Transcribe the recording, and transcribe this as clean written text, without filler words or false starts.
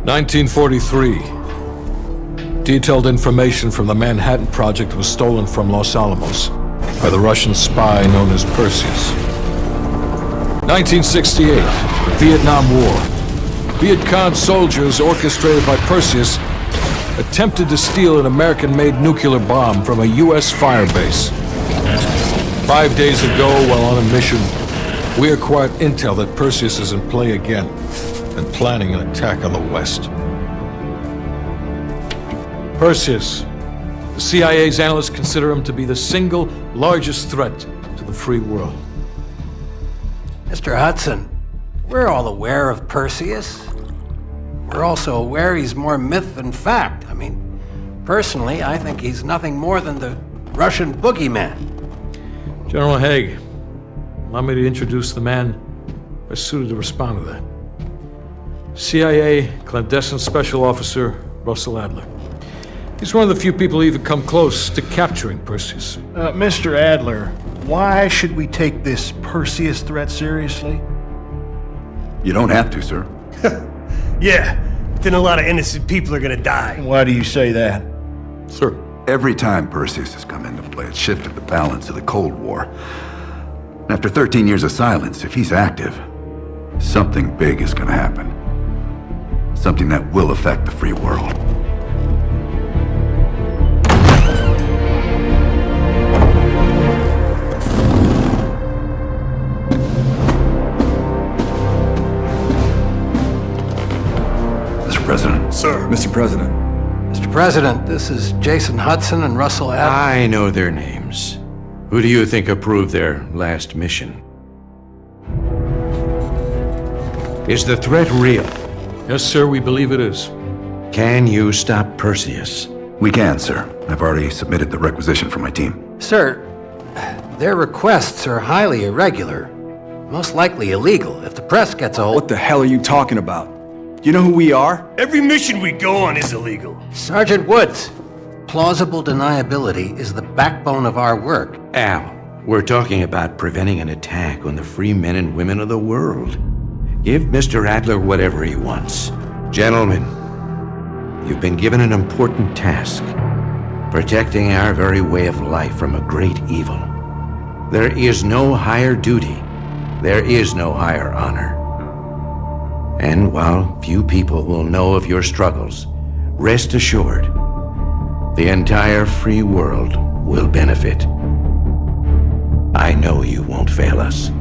1943. Detailed information from the Manhattan Project was stolen from Los Alamos by the Russian spy known as Perseus. 1968. The Vietnam War. Viet Cong soldiers orchestrated by Perseus attempted to steal an American-made nuclear bomb from a U.S. firebase. 5 days ago, while on a mission, we acquired intel that Perseus is in play again and planning an attack on the West. Perseus. The CIA's analysts consider him to be the single largest threat to the free world. Mr. Hudson, we're all aware of Perseus. We're also aware he's more myth than fact. I mean, personally, I think he's nothing more than the Russian boogeyman. General Haig, allow me to introduce the man best suited to respond to that. CIA clandestine special officer Russell Adler. He's one of the few people who even come close to capturing Perseus. Mr. Adler, why should we take this Perseus threat seriously? You don't have to, sir. Yeah, then a lot of innocent people are gonna die. Why do you say that? Sir. Every time Perseus has come into play, it's shifted the balance of the Cold War. And after 13 years of silence, if he's active, something big is gonna happen. Something that will affect the free world. President. Sir. Mr. President. Mr. President, this is Jason Hudson and Russell Adler. I know their names. Who do you think approved their last mission? Is the threat real? Yes, sir, we believe it is. Can you stop Perseus? We can, sir. I've already submitted the requisition for my team. Sir, their requests are highly irregular. Most likely illegal. If the press gets a hold... What the hell are you talking about? You know who we are? Every mission we go on is illegal. Sergeant Woods, plausible deniability is the backbone of our work. Al, we're talking about preventing an attack on the free men and women of the world. Give Mr. Adler whatever he wants. Gentlemen, you've been given an important task. Protecting our very way of life from a great evil. There is no higher duty. There is no higher honor. And while few people will know of your struggles, rest assured, the entire free world will benefit. I know you won't fail us.